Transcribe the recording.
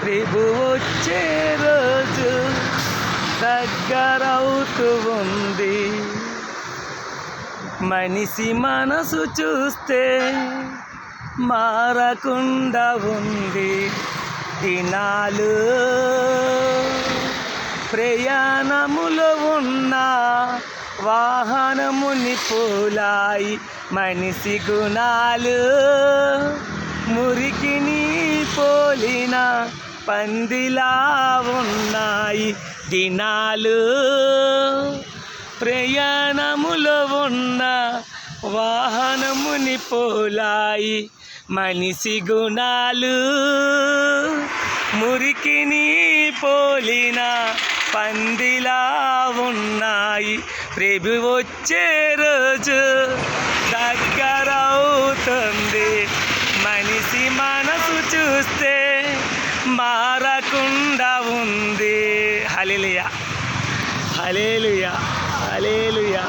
ప్రభు వచ్చే రోజు దగ్గరవుతూ ఉంది. మనిషి మనసు చూస్తే మారకుండా ఉంది. దినాలు ప్రయాణములో ఉన్న వాహనముని పోలాయి. మనిషి గుణాలు మురికిని పోలిన పందిలా ఉన్నాయి. దినాలు ప్రయాణములో ఉన్న వాహనముని పోలాయి. మనిషి గుణాలు మురికిని పోలిన పందిలా ఉన్నాయి. ప్రభు వచ్చే రోజు దగ్గరవుతుంది. మనిషి మనసు చూస్తే మారకుండా ఉంది. హల్లెలూయా, హల్లెలూయా, హల్లెలూయా.